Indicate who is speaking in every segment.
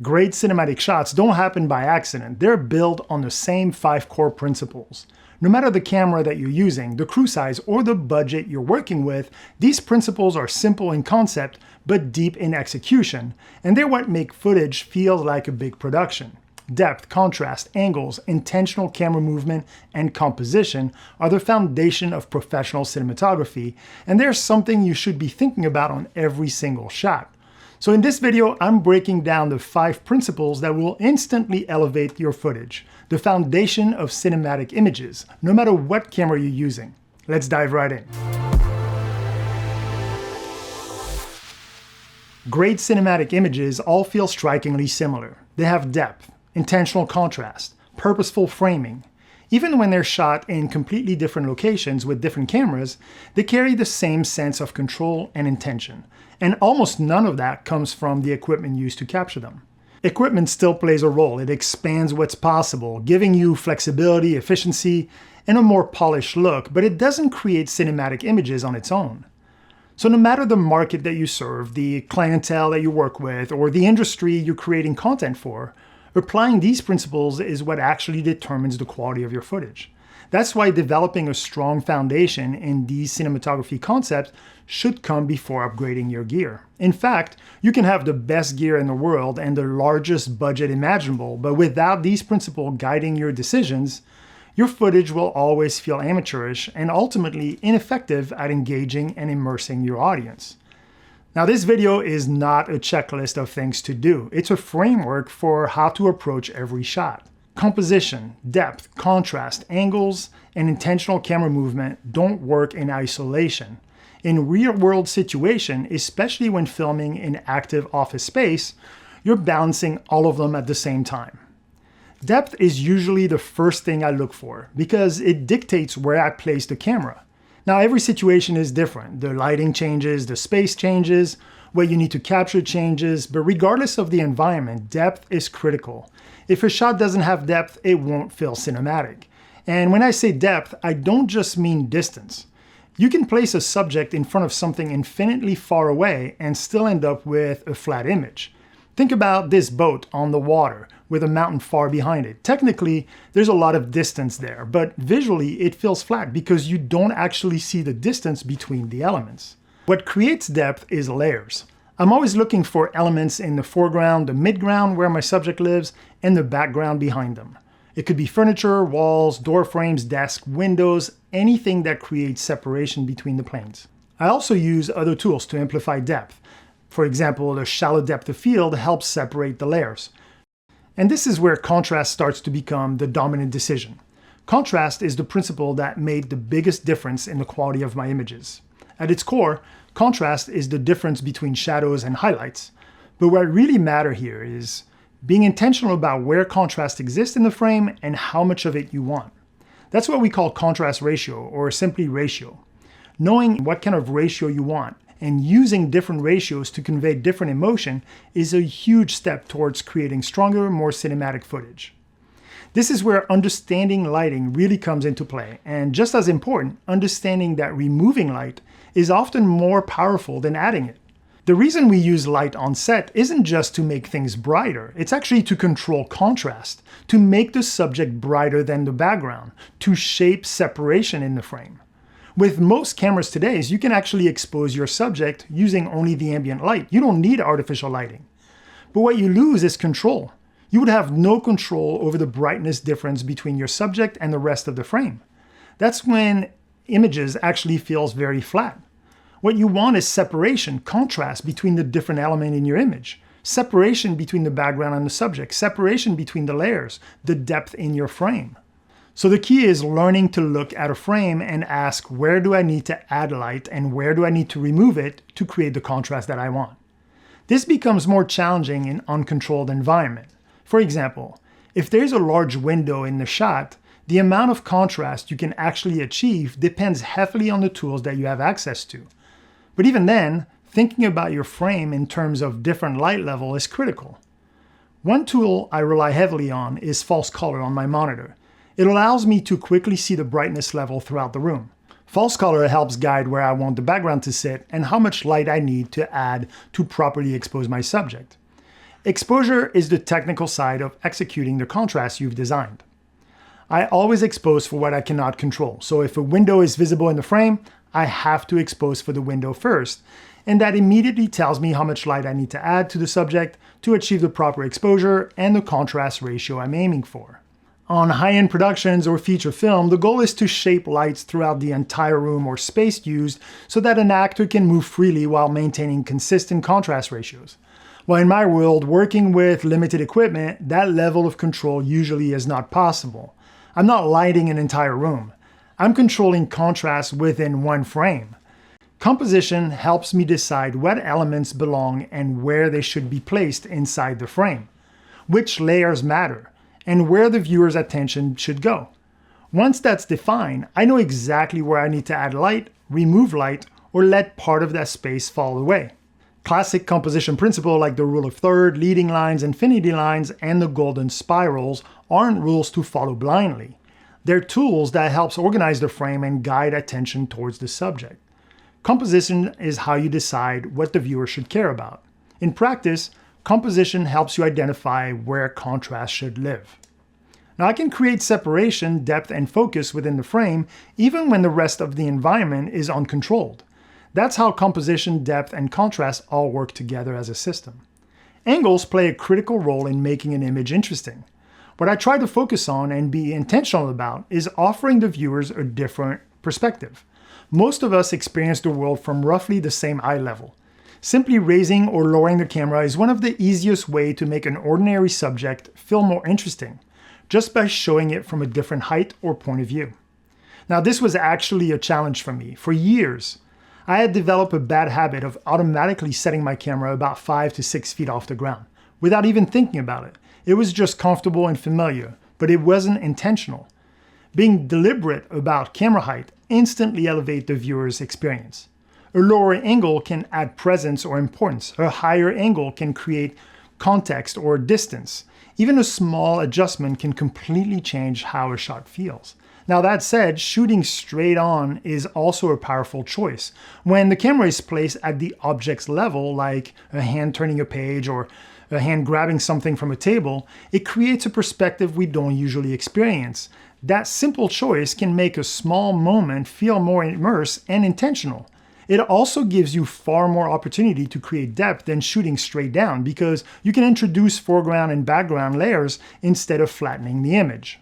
Speaker 1: Great cinematic shots don't happen by accident. They're built on the same 5 core principles. No matter the camera that you're using, the crew size, or the budget you're working with, these principles are simple in concept but deep in execution, and they're what make footage feel like a big production. Depth, contrast, angles, intentional camera movement, and composition are the foundation of professional cinematography, and there's something you should be thinking about on every single shot. So in this video, I'm breaking down the 5 principles that will instantly elevate your footage, the foundation of cinematic images, no matter what camera you're using. Let's dive right in. Great cinematic images all feel strikingly similar. They have depth, intentional contrast, purposeful framing. Even when they're shot in completely different locations with different cameras, they carry the same sense of control and intention. And almost none of that comes from the equipment used to capture them. Equipment still plays a role. It expands what's possible, giving you flexibility, efficiency, and a more polished look, but it doesn't create cinematic images on its own. So no matter the market that you serve, the clientele that you work with, or the industry you're creating content for, applying these principles is what actually determines the quality of your footage. That's why developing a strong foundation in these cinematography concepts should come before upgrading your gear. In fact, you can have the best gear in the world and the largest budget imaginable, but without these principles guiding your decisions, your footage will always feel amateurish and ultimately ineffective at engaging and immersing your audience. Now, this video is not a checklist of things to do. It's a framework for how to approach every shot. Composition, depth, contrast, angles, and intentional camera movement don't work in isolation. In real-world situations, especially when filming in active office space, you're balancing all of them at the same time. Depth is usually the first thing I look for because it dictates where I place the camera. Now, every situation is different. The lighting changes, the space changes, what you need to capture changes, but regardless of the environment, depth is critical. If a shot doesn't have depth, it won't feel cinematic. And when I say depth, I don't just mean distance. You can place a subject in front of something infinitely far away and still end up with a flat image. Think about this boat on the water with a mountain far behind it. Technically, there's a lot of distance there, but visually it feels flat because you don't actually see the distance between the elements. What creates depth is layers. I'm always looking for elements in the foreground, the midground where my subject lives, and the background behind them. It could be furniture, walls, door frames, desks, windows, anything that creates separation between the planes. I also use other tools to amplify depth. For example, the shallow depth of field helps separate the layers. And this is where contrast starts to become the dominant decision. Contrast is the principle that made the biggest difference in the quality of my images. At its core, contrast is the difference between shadows and highlights. But what really matters here is being intentional about where contrast exists in the frame and how much of it you want. That's what we call contrast ratio, or simply ratio. Knowing what kind of ratio you want and using different ratios to convey different emotion is a huge step towards creating stronger, more cinematic footage. This is where understanding lighting really comes into play, and just as important, understanding that removing light is often more powerful than adding it. The reason we use light on set isn't just to make things brighter, it's actually to control contrast, to make the subject brighter than the background, to shape separation in the frame. With most cameras today, you can actually expose your subject using only the ambient light. You don't need artificial lighting. But what you lose is control. You would have no control over the brightness difference between your subject and the rest of the frame. That's when images actually feels very flat. What you want is separation, contrast between the different elements in your image, separation between the background and the subject, separation between the layers, the depth in your frame. So the key is learning to look at a frame and ask, where do I need to add light and where do I need to remove it to create the contrast that I want? This becomes more challenging in uncontrolled environment. For example, if there's a large window in the shot, the amount of contrast you can actually achieve depends heavily on the tools that you have access to. But even then, thinking about your frame in terms of different light level is critical. One tool I rely heavily on is false color on my monitor. It allows me to quickly see the brightness level throughout the room. False color helps guide where I want the background to sit and how much light I need to add to properly expose my subject. Exposure is the technical side of executing the contrast you've designed. I always expose for what I cannot control. So if a window is visible in the frame, I have to expose for the window first. And that immediately tells me how much light I need to add to the subject to achieve the proper exposure and the contrast ratio I'm aiming for. On high-end productions or feature film, the goal is to shape lights throughout the entire room or space used so that an actor can move freely while maintaining consistent contrast ratios. Well, in my world, working with limited equipment, that level of control usually is not possible. I'm not lighting an entire room. I'm controlling contrast within one frame. Composition helps me decide what elements belong and where they should be placed inside the frame, which layers matter, and where the viewer's attention should go. Once that's defined, I know exactly where I need to add light, remove light, or let part of that space fall away. Classic composition principles like the rule of third, leading lines, infinity lines, and the golden spirals aren't rules to follow blindly. They're tools that helps organize the frame and guide attention towards the subject. Composition is how you decide what the viewer should care about. In practice, composition helps you identify where contrast should live. Now I can create separation, depth, and focus within the frame even when the rest of the environment is uncontrolled. That's how composition, depth, and contrast all work together as a system. Angles play a critical role in making an image interesting. What I try to focus on and be intentional about is offering the viewers a different perspective. Most of us experience the world from roughly the same eye level. Simply raising or lowering the camera is one of the easiest ways to make an ordinary subject feel more interesting, just by showing it from a different height or point of view. Now, this was actually a challenge for me. For years, I had developed a bad habit of automatically setting my camera about 5 to 6 feet off the ground, without even thinking about it. It was just comfortable and familiar, but it wasn't intentional. Being deliberate about camera height instantly elevates the viewer's experience. A lower angle can add presence or importance. A higher angle can create context or distance. Even a small adjustment can completely change how a shot feels. Now that said, shooting straight on is also a powerful choice. When the camera is placed at the object's level, like a hand turning a page or a hand grabbing something from a table, it creates a perspective we don't usually experience. That simple choice can make a small moment feel more immersed and intentional. It also gives you far more opportunity to create depth than shooting straight down because you can introduce foreground and background layers instead of flattening the image.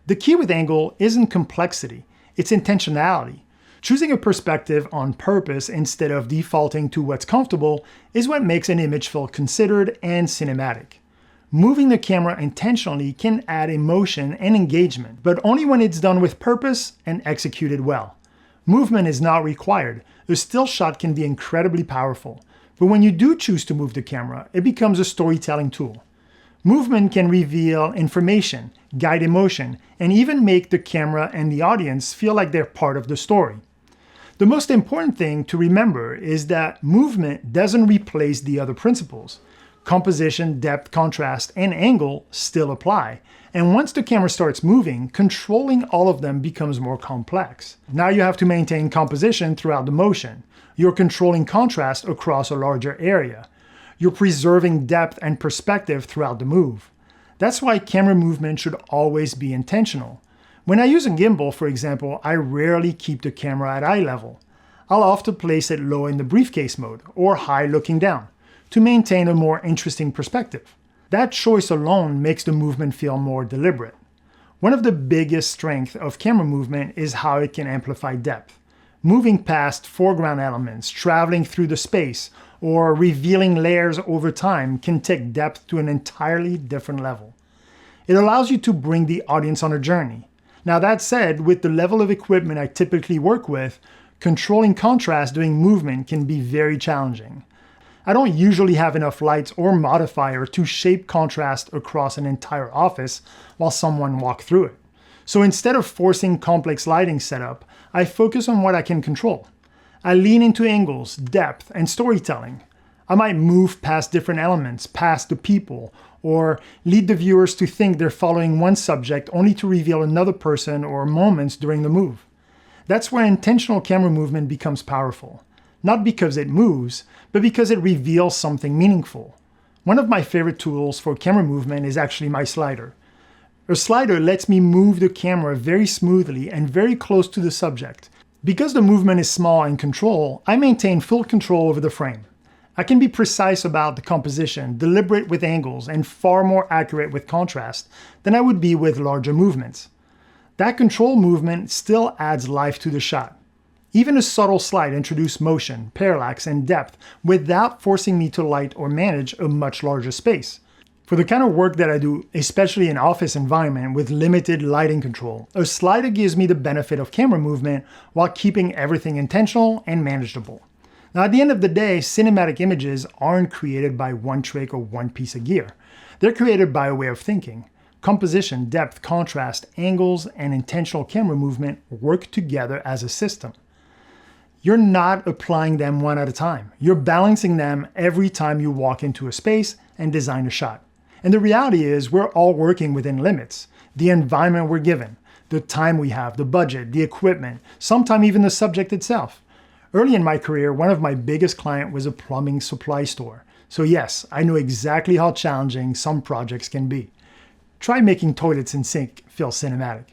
Speaker 1: The key with angle isn't complexity, it's intentionality. Choosing a perspective on purpose instead of defaulting to what's comfortable is what makes an image feel considered and cinematic. Moving the camera intentionally can add emotion and engagement, but only when it's done with purpose and executed well. Movement is not required. A still shot can be incredibly powerful, but when you do choose to move the camera, it becomes a storytelling tool. Movement can reveal information, guide emotion, and even make the camera and the audience feel like they're part of the story. The most important thing to remember is that movement doesn't replace the other principles. Composition, depth, contrast, and angle still apply. And once the camera starts moving, controlling all of them becomes more complex. Now you have to maintain composition throughout the motion. You're controlling contrast across a larger area. You're preserving depth and perspective throughout the move. That's why camera movement should always be intentional. When I use a gimbal, for example, I rarely keep the camera at eye level. I'll often place it low in the briefcase mode or high looking down to maintain a more interesting perspective. That choice alone makes the movement feel more deliberate. One of the biggest strengths of camera movement is how it can amplify depth. Moving past foreground elements, traveling through the space, or revealing layers over time can take depth to an entirely different level. It allows you to bring the audience on a journey. Now that said, with the level of equipment I typically work with, controlling contrast during movement can be very challenging. I don't usually have enough lights or modifier to shape contrast across an entire office while someone walks through it. So instead of forcing complex lighting setup, I focus on what I can control. I lean into angles, depth, and storytelling. I might move past different elements, past the people, or lead the viewers to think they're following one subject only to reveal another person or moments during the move. That's where intentional camera movement becomes powerful. Not because it moves, but because it reveals something meaningful. One of my favorite tools for camera movement is actually my slider. A slider lets me move the camera very smoothly and very close to the subject. Because the movement is small and controlled, I maintain full control over the frame. I can be precise about the composition, deliberate with angles, and far more accurate with contrast than I would be with larger movements. That control movement still adds life to the shot. Even a subtle slide introduces motion, parallax, and depth without forcing me to light or manage a much larger space. For the kind of work that I do, especially in office environment with limited lighting control, a slider gives me the benefit of camera movement while keeping everything intentional and manageable. Now, at the end of the day, cinematic images aren't created by one trick or one piece of gear. They're created by a way of thinking. Composition, depth, contrast, angles, and intentional camera movement work together as a system. You're not applying them one at a time. You're balancing them every time you walk into a space and design a shot. And the reality is we're all working within limits. The environment we're given, the time we have, the budget, the equipment, sometimes even the subject itself. Early in my career, one of my biggest clients was a plumbing supply store. So yes, I know exactly how challenging some projects can be. Try making toilets and sink feel cinematic.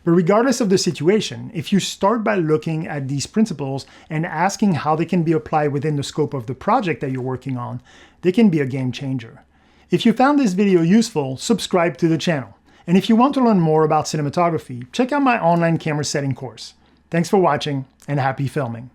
Speaker 1: But regardless of the situation, if you start by looking at these principles and asking how they can be applied within the scope of the project that you're working on, they can be a game changer. If you found this video useful, subscribe to the channel. And if you want to learn more about cinematography, check out my online camera setting course. Thanks for watching and happy filming.